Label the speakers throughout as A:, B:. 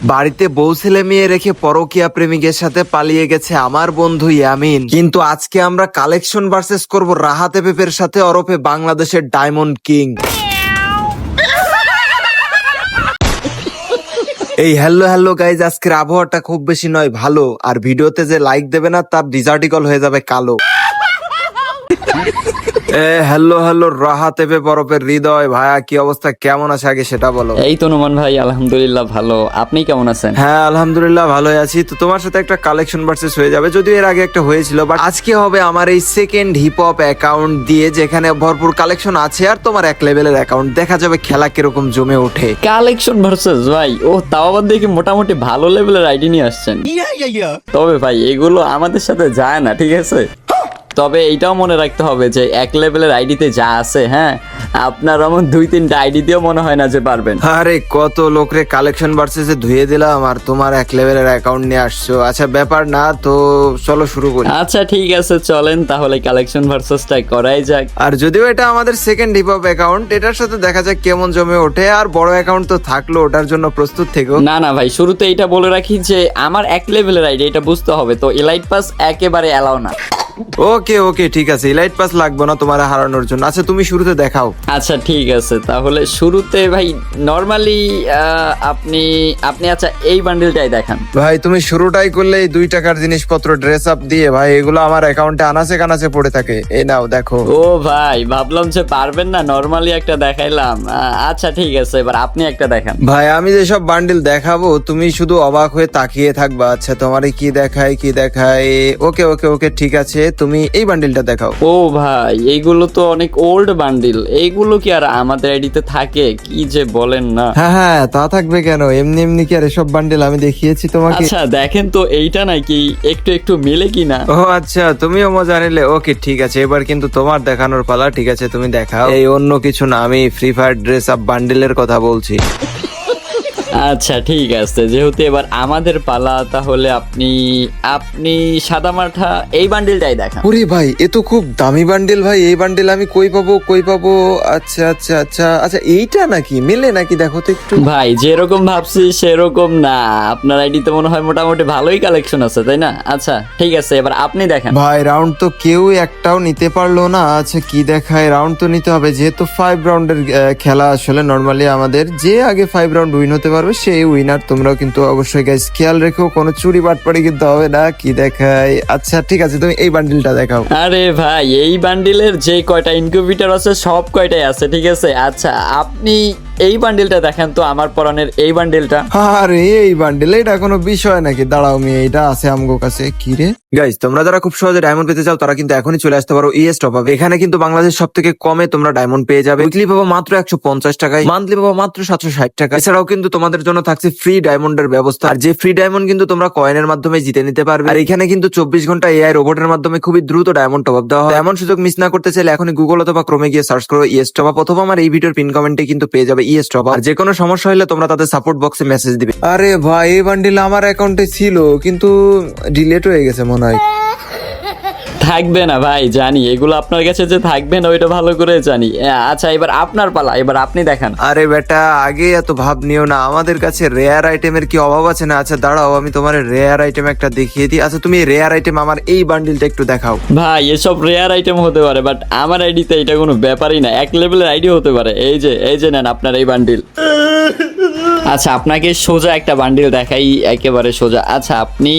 A: বাড়িতে বউ ছেলে মেয়ে রেখে পরকীয়া প্রেমিকের সাথে পালিয়ে গেছে আমার বন্ধু ইয়ামিন। কিন্তু আজকে আমরা কালেকশন ভার্সেস করব রাহাত এফএফের সাথে, ওরফে বাংলাদেশের ডায়মন্ড কিং। এই হ্যালো গাইজ, আজকের আবহাওয়াটা খুব বেশি নয় ভালো, আর ভিডিওতে যে লাইক দেবে না তার ডিজার্টিকল হয়ে যাবে কালো। হ্যালো রাহাত এফএফ ওরফে হৃদয় ভাইয়া, কি অবস্থা, কেমন আছে আগে সেটা বলো।
B: এই তো নোমান ভাই, আলহামদুলিল্লাহ ভালো। আপনি কেমন আছেন?
A: হ্যাঁ আলহামদুলিল্লাহ ভালোই আছি। তো তোমার সাথে একটা কালেকশন ভার্সেস হয়ে যাবে, যদিও এর আগে একটা হয়েছিল, বাট আজকে হবে আমার এই সেকেন্ড হিপ হপ অ্যাকাউন্ট দিয়ে, যেখানে ভরপুর কালেকশন আছে আর তোমার এক লেভেলের অ্যাকাউন্ট। দেখা যাবে খেলা কিরকম জমে ওঠে।
B: কালেকশন ভার্সেস ভাই, ও তাও আবার দেখি মোটামুটি ভালো লেভেলের আইডি নিয়ে আসছেন। তবে ভাই এগুলো আমাদের সাথে যায় না, ঠিক আছে? তবে এইটাও মনে রাখতে হবে যে এক লেভেলের আইডিতে যা আছে, হ্যাঁ আপনার এমন 2-3টা আইডি দিয়েও মনে হয় না যে পারবেন।
A: আরে কত লোকরে কালেকশন ভার্সেসে ধুয়ে দিলাম, আর তোমার এক লেভেলের অ্যাকাউন্ট নিয়ে আসছো। আচ্ছা ব্যাপার না, তো চলো শুরু করি।
B: আচ্ছা ঠিক আছে, চলেন তাহলে কালেকশন ভার্সেসটা করাই যাক।
A: আর যদিও এটা আমাদের সেকেন্ড হিপ হপ অ্যাকাউন্ট, এটার সাথে দেখা যাক কেমন জমে ওঠে। আর বড় অ্যাকাউন্ট তো থাকলো, ওটার জন্য প্রস্তুত থেকো।
B: না ভাই, শুরুতে এটা বলে রাখি যে আমার এক লেভেলের আইডি, এটা বুঝতে হবে। তো এলাইট পাস একেবারে অ্যালাউ না।
A: ওকে ঠিক আছে, ইলাইট পাস লাগবে না তোমার হারানোর জন্য। আচ্ছা তুমি শুরুতে দেখাও।
B: আচ্ছা ঠিক আছে, তাহলে শুরুতে ভাই নরমালি আপনি আপনি আচ্ছা এই বান্ডেলটাই দেখান।
A: ভাই তুমি শুরুটাই করলে এই 2 টাকার জিনিসপত্র ড্রেস আপ দিয়ে, ভাই এগুলো আমার অ্যাকাউন্টে আনাচে কানাচে পড়ে থাকে। এই নাও দেখো।
B: ও ভাই, ভাবলাম যে পারবেন না, নরমালি একটা দেখাইলাম। আচ্ছা ঠিক আছে, এবার আপনি একটা দেখান।
A: ভাই আমি যেসব বান্ডিল দেখাবো তুমি শুধু অবাক হয়ে তাকিয়ে থাকবা। আচ্ছা তোমারে কি দেখায়। ওকে ঠিক আছে, তুমি এই বান্ডিলটা দেখাও।
B: ও ভাই, এইগুলো তো অনেক ওল্ড বান্ডিল, এইগুলো কি আর আমাদের আইডিতে থাকে? কি যে বলেন না।
A: হ্যাঁ তা থাকবে কেন, এমনি কি আর এসব বান্ডিল আমি দেখিয়েছি তোমাকে?
B: আচ্ছা দেখেন তো এইটা নাকি একটু মিলে কিনা।
A: ও আচ্ছা, তুমিও মজা নিলে। ওকে ঠিক আছে, এবার কিন্তু তোমার দেখানোর পালা। ঠিক আছে তুমি দেখাও। এই অন্য কিছু না, আমি ফ্রি ফায়ার ড্রেস আপ বান্ডিলের কথা বলছি।
B: আচ্ছা ঠিক আছে, যেহেতু এবার আমাদের পালা, তাহলে আপনি সাদা মাঠা এই বান্ডিলটাই দেখান।
A: ওরে ভাই এ তো খুব দামি বান্ডিল। ভাই এই বান্ডিল আমি কই পাবো? আচ্ছা এইটা নাকি মেলে নাকি, দেখো তো একটু।
B: ভাই যেরকম ভাবছি সেরকম না, আপনার আইডিতে মনে হয় মোটামুটি ভালোই কালেকশন আছে, তাই না? আচ্ছা ঠিক আছে, এবার আপনি দেখেন।
A: ভাই রাউন্ড তো কেউ একটাও নিতে পারলো না। আচ্ছা কি দেখায়, রাউন্ড তো নিতে হবে, যেহেতু 5 রাউন্ডের খেলা। আসলে নরমালি আমাদের যে আগে 5 রাউন্ড উইন হতে পারবে সেই উইনার। তোমরাও কিন্তু অবশ্যই গাইস খেয়াল রেখো, কোনো চুরি বাটপাড়ি কিন্তু হবে না। কি দেখায়, আচ্ছা ঠিক আছে তুমি এই বান্ডিলটা দেখাও।
B: আরে ভাই এই বান্ডিলের যে কয়টা ইনকিউবেটর আছে সব কয়টাই আছে, ঠিক আছে? আচ্ছা আপনি এই বান্ডিলটা দেখেন তো, আমার পরানের এই বান্ডিলটা।
A: আরে এই বান্ডিল, এটা কোনো বিষয় নাকি? দাঁড়াও এটা আছে আমগো কাছে। কি রে গাইস, তোমরা যারা খুব সহজে ডায়মন্ড পেতে চাও তারা কিন্তু এখনই চলে আসতে পারো ইএস টপ আপ। এখানে কিন্তু বাংলাদেশ সব থেকে কমে তোমরা ডায়মন্ড পেয়ে যাবে। উইকলি পাবো মাত্র 150 টাকায়, মান্থলি পাবো মাত্র 760 টাকা। এছাড়াও কিন্তু তোমাদের জন্য থাকছে ফ্রি ডায়মন্ডের ব্যবস্থা, আর যে ফ্রি ডায়মন্ড কিন্তু তোমরা কয়েনের মাধ্যমে জিতে নিতে পারবে। আর এখানে কিন্তু 24 ঘন্টা এআই রোবটের মাধ্যমে খুবই দ্রুত ডায়মন্ড টপ আপ দেওয়া হয়। এমন সুযোগ মিস না করতে চাইলে এখনই গুগল অথবা ক্রোমে গিয়ে সার্চ করো ইএস টপ আপ, অথবা আমার এই ভিডিওর পিন কমেন্টে কিন্তু পেয়ে যাবে ইএস টপ আপ। আর যে কোনো সমস্যা হলে তোমরা তাদের সাপোর্ট বক্সে মেসেজ দিবে। আরে ভাই এই বান্ডিল আমার অ্যাকাউন্টে ছিল, কিন্তু ডিলিট হয়ে গেছে মনে হয়।
B: থাকবে না ভাই, জানি এগুলো আপনার কাছে যে থাকবে না ওইটা ভালো করে জানি। আচ্ছা এবার আপনার পালা, এবার আপনি দেখান।
A: আরে বেটা আগে এত ভাব নিও না, আমাদের কাছে রেয়ার আইটেমের কি অভাব আছে না? আচ্ছা দাঁড়াও, আমি তোমার রেয়ার আইটেম একটা দেখিয়ে দিই। আচ্ছা তুমি রেয়ার আইটেম আমার এই বান্ডিলটা একটু দেখাও।
B: ভাই এসব রেয়ার আইটেম হতে পারে, বাট আমার আইডিতে এটা কোনো ব্যাপারই না। এক লেভেলের আইডি হতে পারে। এই যে নেন আপনার এই বান্ডিল। আচ্ছা আপনাকে সোজা একটা বান্ডিল দেখাই, একেবারে সোজা। আচ্ছা আপনি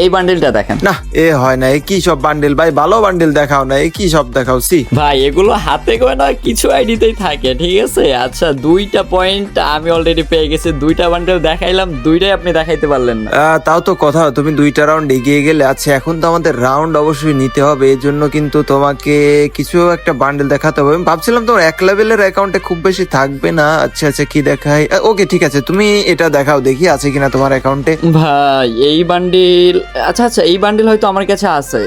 B: এই বান্ডিলটা দেখেন।
A: না এ হয় না, এ কি সব বান্ডিল? ভাই ভালো বান্ডিল দেখাও না, এ কি সব দেখাও? সি
B: ভাই এগুলো হাতে গোনা কিছু আইডিতেই থাকে, ঠিক আছে? আচ্ছা 2টা পয়েন্ট আমি অলরেডি পেয়ে গেছি, 2টা বান্ডিল দেখাইলাম, 2টাই আপনি দেখাইতে পারলেন না।
A: তাও তো কথা, তুমি 2টা রাউন্ড এগিয়ে গেলে। আচ্ছা এখন তো আমাদের রাউন্ড অবশ্যই নিতে হবে, এর জন্য কিন্তু তোমাকে কিছু একটা বান্ডিল দেখাতে হবে। আমি ভাবছিলাম তোমার এক লেভেলের অ্যাকাউন্টে খুব বেশি থাকবে না। আচ্ছা কি দেখাই? ওকে ঠিক আছে, তুমি এটা দেখাও, দেখি আছে কিনা তোমার অ্যাকাউন্টে।
B: ভাই এই বান্ডিল, আচ্ছা এই বান্ডিল হয়তো আমার কাছে আছে।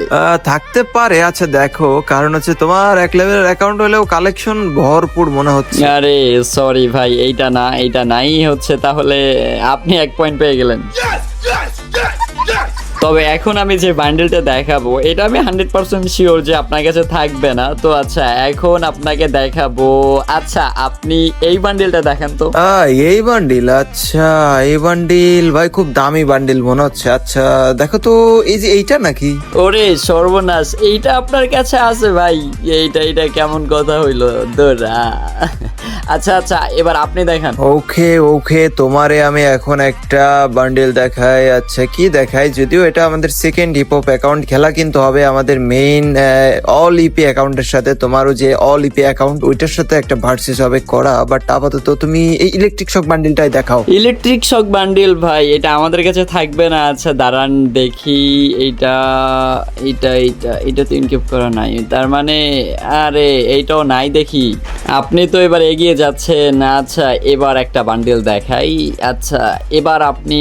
A: থাকতে পারে। আচ্ছা দেখো, কারণ হচ্ছে তোমার এক লেভেলের অ্যাকাউন্ট হলেও কালেকশন ভরপুর মনে হচ্ছে।
B: আরে সরি ভাই, এইটা নাই হচ্ছে। তাহলে আপনি 1 পয়েন্ট পেয়ে গেলেন। তবে এখন আমি যে বান্ডেলটা দেখাবো এটা আমি 100% শিওর যে আপনার কাছে থাকবে না। তো আচ্ছা এখন আপনাকে দেখাবো। আচ্ছা আপনি এই বান্ডেলটা দেখান তো।
A: এই বান্ডিল, আচ্ছা এই বান্ডিল ভাই খুব দামি বান্ডিল মনে হচ্ছে। আচ্ছা দেখো তো, এই যে এইটা নাকি?
B: ওরে সর্বনাশ, এইটা আপনার কাছে আছে ভাই? এইটা কেমন কথা হইলো দোরা। আচ্ছা আচ্ছা এবার আপনি দেখান।
A: ওকে ওকে, তোমারে আমি এখন একটা বান্ডিল দেখাই। আচ্ছা কি দেখাই, যদিও এটা আমাদের সেকেন্ড হিপ হপ অ্যাকাউন্ট, খেলা কিন্তু হবে আমাদের মেইন অল ইপি অ্যাকাউন্টের সাথে। তোমারও যে অল ইপি অ্যাকাউন্ট ওইটার সাথে একটা ভার্সেস হবে করা। বাট আপাতত তুমি এই ইলেকট্রিক শক বান্ডিলটাই দেখাও।
B: ইলেকট্রিক শক বান্ডিল ভাই এটা আমাদের কাছে থাকবে না। আচ্ছা দাঁড়ান দেখি, এইটা এইটা এইটা এটা তো ইনকিউব করা নাই, তার মানে আরে এইটাও নাই দেখি। আপনি তো এবার এগিয়ে যাচ্ছেন। আচ্ছা এবার একটা বান্ডিল দেখাই। আচ্ছা এবার আপনি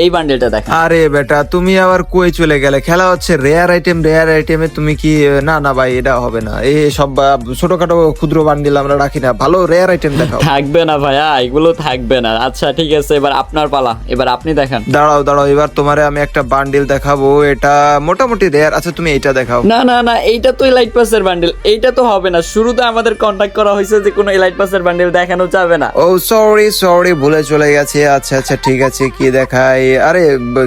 B: এই বান্ডিলটা দেখান।
A: আরে বেটা তুমি আবার কই চলে গেলে? খেলা হচ্ছে রেয়ার আইটেম, রেয়ার আইটেমে তুমি কি? না না ভাই এটা হবে না, এই সব ছোটখাটো ক্ষুদ্র বান্ডিল আমরা রাখি না, ভালো রেয়ার আইটেম দেখাও।
B: থাকবে না ভাইয়া, এগুলো থাকবে না। আচ্ছা ঠিক আছে এবার আপনার পালা, এবার আপনি দেখান।
A: দাঁড়াও দাঁড়াও, এবার তোমারে আমি একটা বান্ডিল দেখাবো, এটা মোটামুটি রেয়ার। আচ্ছা তুমি এইটা দেখাও।
B: না না না এইটা তো এলাইট পাসের বান্ডেল, এইটা তো হবে না। শুরুতে আমাদের কন্টাক্ট করা হয়েছে যে কোনো এলাইট পাসের বান্ডেল দেখানো যাবে না।
A: ও সরি সরি, ভুলে চলে গেছে। আচ্ছা আচ্ছা ঠিক আছে, কি দেখাই? আরে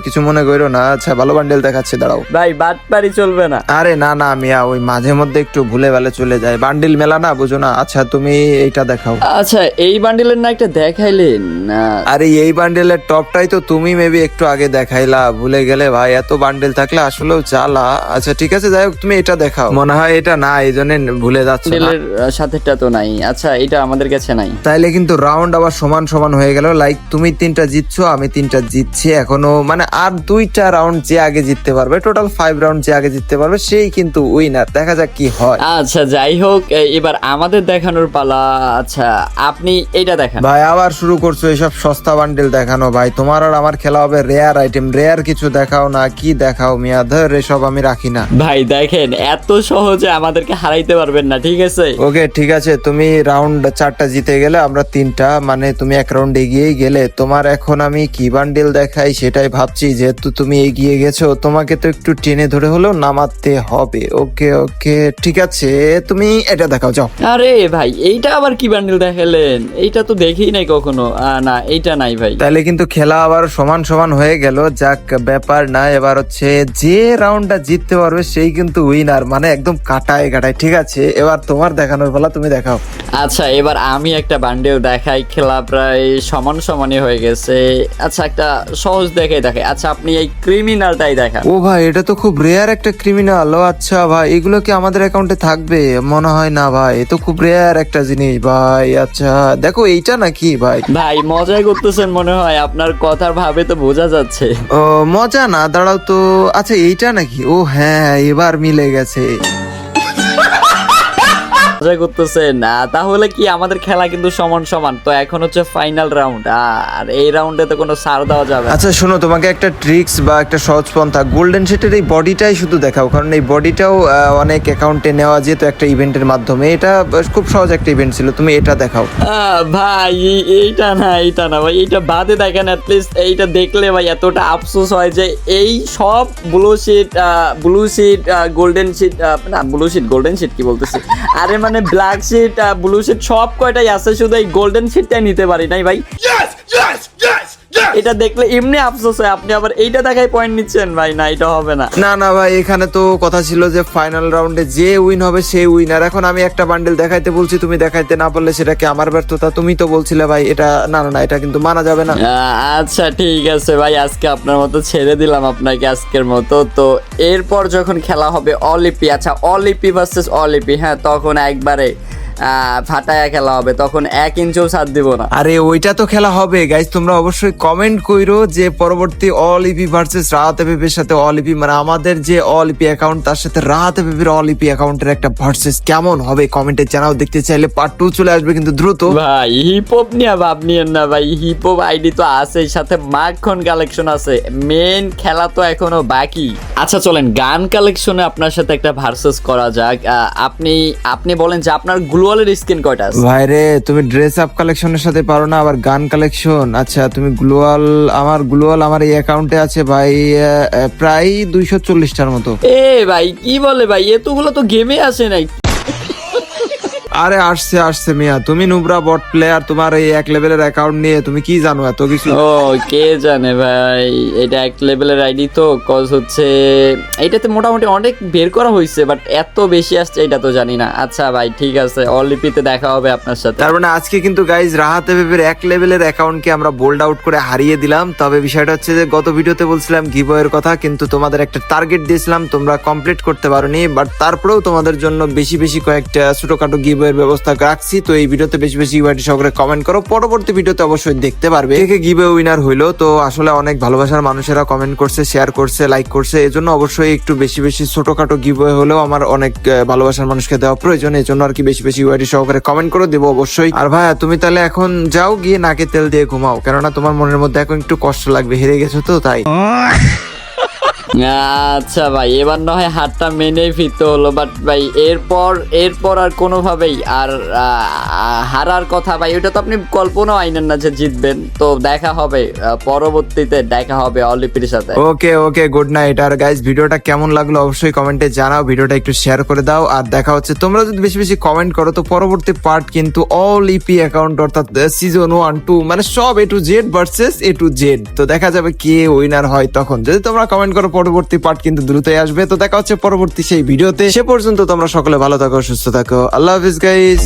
A: কিছু মনে করো না। আচ্ছা ভালো বান্ডেল দেখাচ্ছে, দাঁড়াও।
B: ভাই বাটপারি চলবে না।
A: আরে না না মিয়া, ওই মাঝে মধ্যে একটু ভুলে ভালে চলে যায়, বান্ডিল মেলা না, বুঝো না। আচ্ছা তুমি এইটা দেখাও।
B: আচ্ছা এই বান্ডেলের না একটা দেখাইলেন না?
A: আরে এই বান্ডেলের টপটাই তো তুমি মেবি একটু আগে দেখাইলা, ভুলে গেলে ভাই। এত বান্ডেল থাকলে আসলেও জ্বালা। আচ্ছা ঠিক আছে যাই হোক, তুমি এটা দেখাও। মনে হয় এটা না, এই জন্য ভুলে যাচ্ছ না।
B: বান্ডেলের সাথেটা তো নাই। আচ্ছা এটা আমাদের কাছে নাই।
A: তাইলে কিন্তু রাউন্ড আবার সমান সমান হয়ে গেল। লাইক তুমি 3টা জিতছো, আমি 3টা জিতছি এখনো, মানে আর 2টা রাউন্ড যে আগে জিততে পারবে, টোটাল 5 রাউন্ড যে আগে জিততে পারবে সেই কিন্তু উইনার। দেখা যাক কি হয়।
B: আচ্ছা যাই হোক এবার আমাদের দেখানোর পালা। আচ্ছা আপনি এইটা দেখান।
A: ভাই আবার শুরু করছো এসব সস্তা বান্ডেল দেখানো। ভাই তোমার আর আমার খেলা হবে রেয়ার আইটেম, রেয়ার কিছু দেখাও না। কি দেখাও মিয়া, ধর এসব আমি রাখি না।
B: ভাই দেখেন এত সহজে আমাদেরকে হারাইতে পারবেন না, ঠিক আছে?
A: ওকে ঠিক আছে, তুমি রাউন্ড 4টা জিতে গেলে, আমরা 3টা, মানে তুমি এক রাউন্ড এগিয়েই গেলে। তোমার এখন আমি কি বান্ডেল দেখাই সেটাই ভাবছি। যেহেতু তুমি এগিয়ে গেছো, তোমাকে তো একটু টেনে ধরে হলেও নামাতে হবে। ওকে ওকে ঠিক আছে, তুমি এটা দেখাও, যাও।
B: আরে ভাই এইটা আবার কি বান্ডেল দেখালেন? এইটা তো দেখি নাই কখনো। না এইটা নাই ভাই।
A: তাহলে কিন্তু খেলা আবার সমান সমান হয়ে গেল। যাক ব্যাপার না, এবার হচ্ছে যে রাউন্ডটা জিততে পারবে সেই কিন্তু উইনার, মানে একদম কাটায় কাটায়। ঠিক আছে এবার তোমার দেখানোর পালা, তুমি দেখাও।
B: আচ্ছা এবার আমি একটা বান্ডেল দেখাই, খেলা প্রায় সমান সমানই হয়ে গেছে। আচ্ছা একটা সহজ দেখাই। আচ্ছা আপনি এই ক্রিমিনালটাই দেখান।
A: ও ভাই এটা তো খুব রেয়ার একটা ক্রিমিনাল। ও আচ্ছা ভাই, এগুলো কি আমাদের অ্যাকাউন্টে থাকবে? মনে হয় না ভাই, এ তো খুব রেয়ার একটা জিনিস ভাই। আচ্ছা দেখো এইটা নাকি ভাই?
B: ভাই মজাই করতেছেন মনে হয়, আপনার কথার ভাবে তো বোঝা যাচ্ছে।
A: ও মজা না, দাঁড়াও তো। আচ্ছা এইটা নাকি? ও হ্যাঁ এবার মিলে গেছে।
B: মজা করতেছেন না? তাহলে কি আমাদের খেলা কিন্তু সমান সমান। তো এখন হচ্ছে ফাইনাল রাউন্ড, আর এই রাউন্ডে তো কোনো ছাড় দেওয়া যাবে না।
A: আচ্ছা শোনো, তোমাকে একটা ট্রিক্স বা একটা সহজ পন্থা, গোল্ডেন শিটের এই বডিটাই শুধু দেখাও, কারণ এই বডিটাও অনেক অ্যাকাউন্টে নেওয়া যেত একটা ইভেন্টের মাধ্যমে। এটা খুব সহজ একটা ইভেন্ট ছিল, তুমি এটা দেখাও।
B: ভাই এইটা না ভাই, এইটা বাদে দেখেন। অ্যাটলিস্ট এইটা দেখলে ভাই এতটা আফসোস হয় যে এই সব ব্লু শিট গোল্ডেন শিট, না ব্লু শিট গোল্ডেন শিট কি বলতেছি, আরে মানে ব্ল্যাক শিট ব্লু শিট সব কয়টাই আছে, শুধু এই গোল্ডেন শিটটাই নিতে পারি নাই ভাই। এটা দেখলে এমনি আফসোস হয়, আপনি আবার এইটা দেখাই পয়েন্ট নিচ্ছেন ভাই। না এটা হবে না।
A: না না ভাই, এখানে তো কথা ছিল যে ফাইনাল রাউন্ডে যে উইন হবে সেই উইনার। এখন আমি একটা বান্ডেল দেখাইতে বলছি, তুমি দেখাইতে না পারলে সেটা কি আমার ব্যর্থতা? তুমি তো বলছিলে ভাই এটা। না না না, এটা কিন্তু মানা যাবে না।
B: আচ্ছা ঠিক আছে ভাই, আজকে আপনার মতো ছেড়ে দিলাম আপনাকে আজকের মতো। তো এরপর যখন খেলা হবে অলিপি, আচ্ছা অলিপি ভার্সেস অলিপি, হ্যাঁ তখন একবারে ফাটায়া খেলা হবে, তখন 1 ইঞ্চও ছাড় দিব না।
A: আরে ওইটা তো খেলা হবে গাইজ, তোমরা অবশ্যই কমেন্ট কইরো যে পরবর্তী অল ইপি ভার্সেস রাহাত এপির সাথে অল ইপি, মানে আমাদের যে অল ইপি অ্যাকাউন্ট তার সাথে রাহাত এপির অল ইপি অ্যাকাউন্টের একটা ভার্সেস কেমন হবে কমেন্টে জানাও। দেখতে চাইলে পার্ট 2 চলে আসবে কিন্তু দ্রুত।
B: ভাই হিপ হপ নিয়ে ভাব নিয়েন না ভাই, হিপ হপ আইডি তো আছে, সাথে মাখন কালেকশন আছে, মেন খেলা তো এখনো বাকি। আচ্ছা চলেন গান কালেকশনে আপনার সাথে একটা ভার্সেস করা যাক। আপনি বলেন যে আপনার গ্লু গ্লোয়ালের স্কিন কয়টা আছে?
A: ভাই রে, তুমি ড্রেস আপ কালেকশনের সাথে পারো না, আবার গান কালেকশন। আচ্ছা তুমি গ্লোয়াল, আমার এই অ্যাকাউন্টে আছে ভাই প্রায় 240টার মতো।
B: এ ভাই কি বলে ভাই, এতগুলো তো গেমে আসে নাই।
A: আরে আসছে মিয়া, তুমি নুবরা বট প্লেয়ার, তোমার এই 1 লেভেলের অ্যাকাউন্ট নিয়ে তুমি কি জানো এত কিছু?
B: ও কে জানে ভাই, এটা 1 লেভেলের আইডি তো কজ হচ্ছে এটাতে মোটামুটি অনেক বের করা হয়েছে, বাট এত বেশি আসছে এটা তো জানি না। আচ্ছা ভাই ঠিক আছে, অলিপিতে দেখা হবে আপনার সাথে।
A: তার মানে আজকে কিন্তু গাইজ রাহাত এফএফের 1 লেভেলের অ্যাকাউন্টকে আমরা বোল্ড আউট করে হারিয়ে দিলাম। তবে বিষয়টা হচ্ছে যে গত ভিডিওতে বলছিলাম গিভওয়ের কথা, কিন্তু তোমাদের একটা টার্গেট দিয়েছিলাম, তোমরা কমপ্লিট করতে পারোনি। বাট তারপরেও তোমাদের জন্য বেশি বেশি কয়েকটা ছোটখাটো গিভওয়ের ব্যবস্থা রাখছি। তো এই ভিডিওতে বেশি বেশি ইউআইডি সহকারে কমেন্ট করো, পরবর্তী ভিডিওতে অবশ্যই দেখতে পারবে কে কে গিভওয়ে উইনার হইলো। তো আসলে অনেক ভালোবাসার মানুষেরা কমেন্ট করছে, শেয়ার করছে, লাইক করছে, এজন্য অবশ্যই একটু বেশি বেশি ছোটখাটো গিভওয়ে হলেও আমার অনেক ভালোবাসার মানুষকে দেওয়া প্রয়োজন। এই জন্য আর কি বেশি বেশি ইউআইডি সহকারে কমেন্ট করে দেবো অবশ্যই। আর ভাইয়া তুমি তাহলে এখন যাও, গিয়ে নাকে তেল দিয়ে ঘুমাও, কেননা তোমার মনের মধ্যে এখন একটু কষ্ট লাগবে, হেরে গেছো তো তাই।
B: আচ্ছা ভাই, এবার না হয় হারটা মেনেই ফিরতে হলো, বাট ভাই এরপর আর কোনোভাবেই আর হারার কথা ভাই, ওটা তো আপনি কল্পনাও আইনেন না যে জিতবেন। তো দেখা হবে পরবর্তীতে, দেখা হবে অলিপির সাথে।
A: Okay good night. আর গাইজ ভিডিওটা কেমন লাগলো অবশ্যই কমেন্টে জানাও, ভিডিওটা একটু শেয়ার করে দাও। আর দেখা হচ্ছে, তোমরা যদি বেশি বেশি কমেন্ট করো তো পরবর্তী পার্ট কিন্তু অল ইপি অ্যাকাউন্ট অর্থাৎ সিজন 1, 2 মানে সব A to Z versus A to Z। তো দেখা যাবে কে উইনার হয় তখন। যদি তোমরা কমেন্ট করো পরবর্তী পার্ট কিন্তু দ্রুতই আসবে। তো দেখা হচ্ছে পরবর্তী সেই ভিডিওতে। সে পর্যন্ত তোমরা সকলে ভালো থাকো, সুস্থ থাকো। আল্লাহ হাফিজ গাইজ।